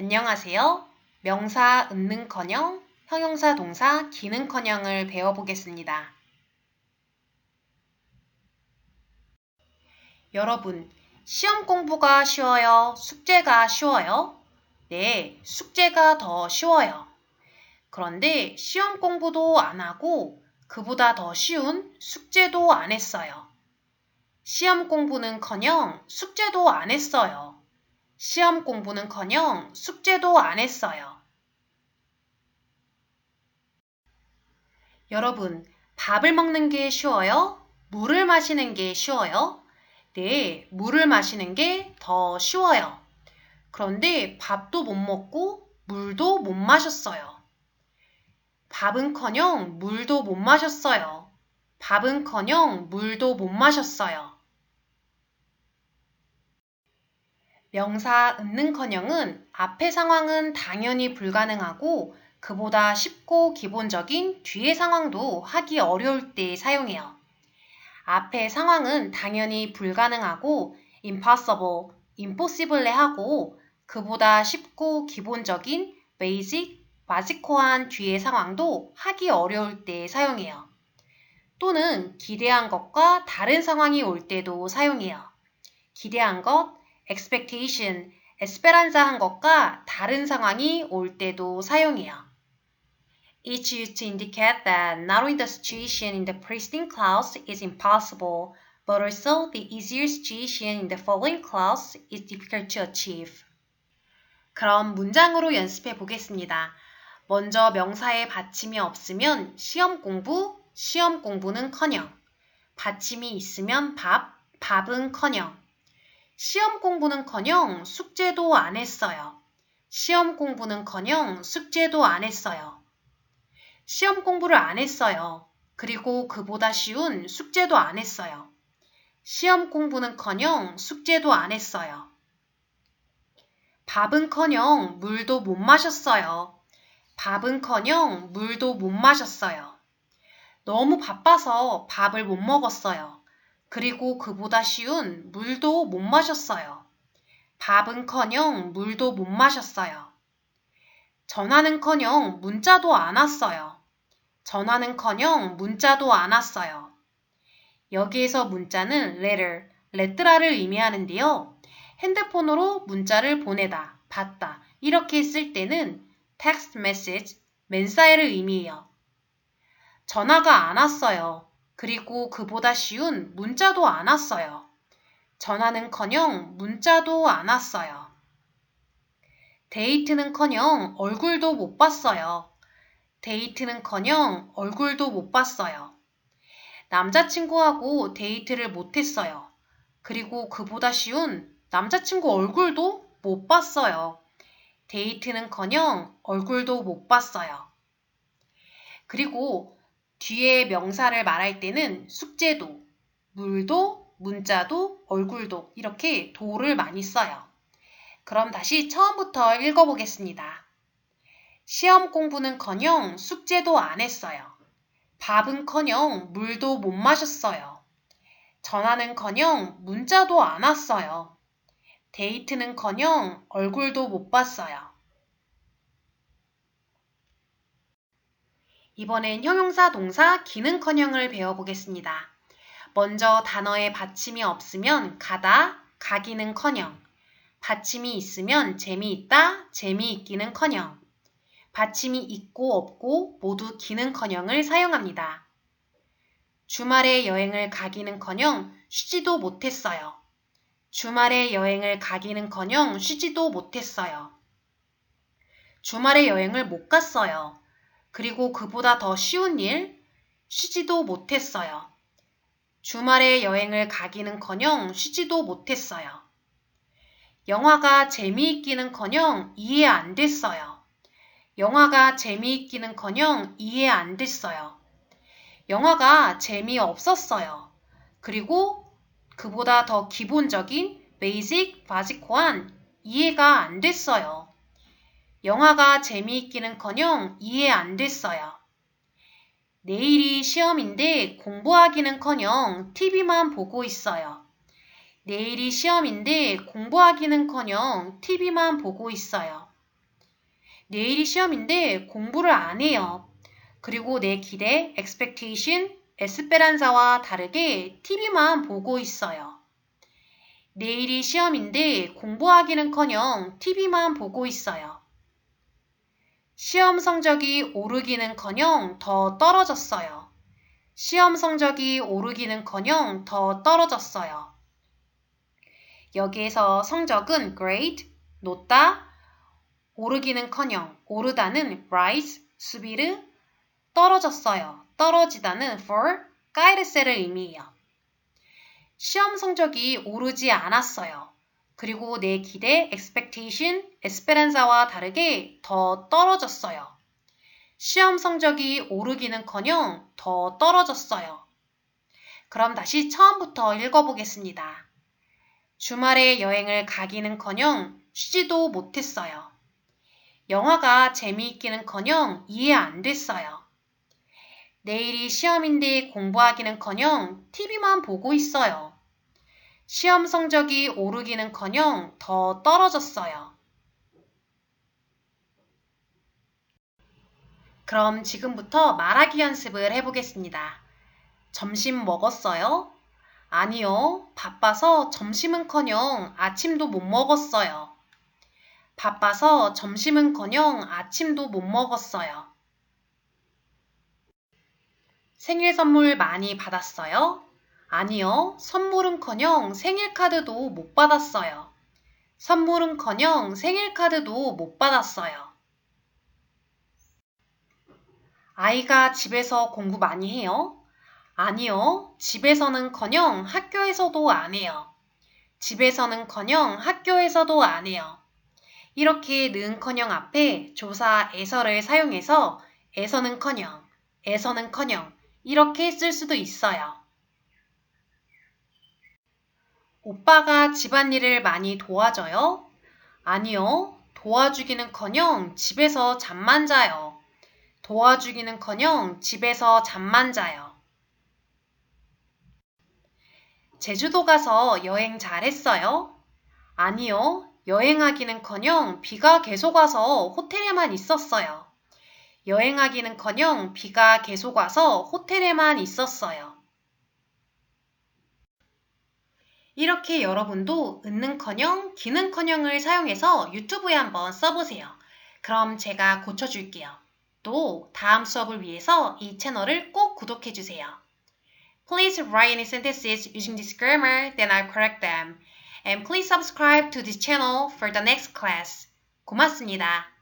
안녕하세요. 명사 은는커녕, 형용사 동사 기는커녕을 배워보겠습니다. 여러분, 시험 공부가 쉬워요? 숙제가 쉬워요? 네, 숙제가 더 쉬워요. 그런데 시험 공부도 안 하고 그보다 더 쉬운 숙제도 안 했어요. 시험 공부는커녕 숙제도 안 했어요. 시험 공부는커녕 숙제도 안 했어요. 여러분, 밥을 먹는 게 쉬워요? 물을 마시는 게 쉬워요? 네, 물을 마시는 게 더 쉬워요. 그런데 밥도 못 먹고 물도 못 마셨어요. 밥은커녕 물도 못 마셨어요. 밥은커녕 물도 못 마셨어요. 명사 은는커녕은 앞의 상황은 당연히 불가능하고 그보다 쉽고 기본적인 뒤의 상황도 하기 어려울 때 사용해요. 앞의 상황은 당연히 불가능하고 impossible, impossible에 하고 그보다 쉽고 기본적인 basic, 바지코한 뒤의 상황도 하기 어려울 때 사용해요. 또는 기대한 것과 다른 상황이 올 때도 사용해요. 기대한 것, expectation, 에스페란자한 것과 다른 상황이 올 때도 사용해요. It's used to indicate that not only the situation in the preceding clause is impossible, but also the easier situation in the following clause is difficult to achieve. 그럼 문장으로 연습해 보겠습니다. 먼저 명사에 받침이 없으면 시험 공부는커녕. 받침이 있으면 밥은커녕. 시험 공부는커녕 숙제도 안 했어요. 시험 공부는커녕 숙제도 안 했어요. 시험 공부를 안 했어요. 그리고 그보다 쉬운 숙제도 안 했어요. 시험 공부는커녕 숙제도 안 했어요. 밥은커녕 물도 못 마셨어요. 밥은커녕 물도 못 마셨어요. 너무 바빠서 밥을 못 먹었어요. 그리고 그보다 쉬운 물도 못 마셨어요. 밥은커녕 물도 못 마셨어요. 전화는커녕 문자도 안 왔어요. 전화는커녕 문자도 안 왔어요. 여기에서 문자는 letter를 의미하는데요. 핸드폰으로 문자를 보내다, 받다 이렇게 쓸 때는 text message, 맨사에를 의미해요. 전화가 안 왔어요. 그리고 그보다 쉬운 문자도 안 왔어요. 전화는커녕 문자도 안 왔어요. 데이트는커녕 얼굴도 못 봤어요. 데이트는커녕 얼굴도 못 봤어요. 남자친구하고 데이트를 못했어요. 그리고 그보다 쉬운 남자친구 얼굴도 못 봤어요. 데이트는커녕 얼굴도 못 봤어요. 그리고 뒤에 명사를 말할 때는 숙제도, 물도, 문자도, 얼굴도 이렇게 도를 많이 써요. 그럼 다시 처음부터 읽어보겠습니다. 시험 공부는커녕 숙제도 안 했어요. 밥은커녕 물도 못 마셨어요. 전화는커녕 문자도 안 왔어요. 데이트는커녕 얼굴도 못 봤어요. 이번엔 형용사 동사 기는커녕을 배워보겠습니다. 먼저 단어에 받침이 없으면 가다, 가기는커녕. 받침이 있으면 재미있다, 재미있기는커녕. 받침이 있고 없고 모두 기는커녕을 사용합니다. 주말에 여행을 가기는커녕 쉬지도 못했어요. 주말에 여행을 가기는커녕 쉬지도 못했어요. 주말에 여행을 못 갔어요. 그리고 그보다 더 쉬운 일, 쉬지도 못했어요. 주말에 여행을 가기는커녕 쉬지도 못했어요. 영화가 재미있기는커녕 이해 안 됐어요. 영화가 재미있기는커녕 이해 안 됐어요. 영화가 재미없었어요. 그리고 그보다 더 기본적인 베이직, 바지코한 이해가 안 됐어요. 영화가 재미있기는커녕 이해 안 됐어요. 내일이 시험인데 공부하기는커녕 TV만 보고 있어요. 내일이 시험인데 공부하기는커녕 TV만 보고 있어요. 내일이 시험인데 공부를 안 해요. 그리고 내 기대, expectation, 에스페란자와 다르게 TV만 보고 있어요. 내일이 시험인데 공부하기는커녕 TV만 보고 있어요. 시험 성적이 오르기는커녕 더 떨어졌어요. 시험 성적이 오르기는커녕 더 떨어졌어요. 여기에서 성적은 grade, 높다, 오르기는커녕, 오르다는 rise, 수비르, 떨어졌어요. 떨어지다는 fall, 까이르세를 의미해요. 시험 성적이 오르지 않았어요. 그리고 내 기대, expectation, 에스페란자와 다르게 더 떨어졌어요. 시험 성적이 오르기는커녕 더 떨어졌어요. 그럼 다시 처음부터 읽어보겠습니다. 주말에 여행을 가기는커녕 쉬지도 못했어요. 영화가 재미있기는커녕 이해 안 됐어요. 내일이 시험인데 공부하기는커녕 TV만 보고 있어요. 시험 성적이 오르기는커녕 더 떨어졌어요. 그럼 지금부터 말하기 연습을 해보겠습니다. 점심 먹었어요? 아니요, 바빠서 점심은커녕 아침도 못 먹었어요. 바빠서 점심은커녕 아침도 못 먹었어요. 생일 선물 많이 받았어요? 아니요, 선물은커녕 생일 카드도 못 받았어요. 선물은커녕 생일 카드도 못 받았어요. 아이가 집에서 공부 많이 해요? 아니요, 집에서는커녕 학교에서도 안 해요. 집에서는커녕 학교에서도 안 해요. 이렇게 는커녕 앞에 조사 에서를 사용해서 에서는커녕 이렇게 쓸 수도 있어요. 오빠가 집안일을 많이 도와줘요? 아니요, 도와주기는커녕 집에서 잠만 자요. 도와주기는커녕 집에서 잠만 자요. 제주도 가서 여행 잘했어요? 아니요, 여행하기는커녕 비가 계속 와서 호텔에만 있었어요. 여행하기는커녕 비가 계속 와서 호텔에만 있었어요. 이렇게 여러분도 은는커녕 기는커녕을 사용해서 유튜브에 한번 써보세요. 그럼 제가 고쳐줄게요. 또 다음 수업을 위해서 이 채널을 꼭 구독해주세요. Please write any sentences using this grammar, then I'll correct them. And please subscribe to this channel for the next class. 고맙습니다.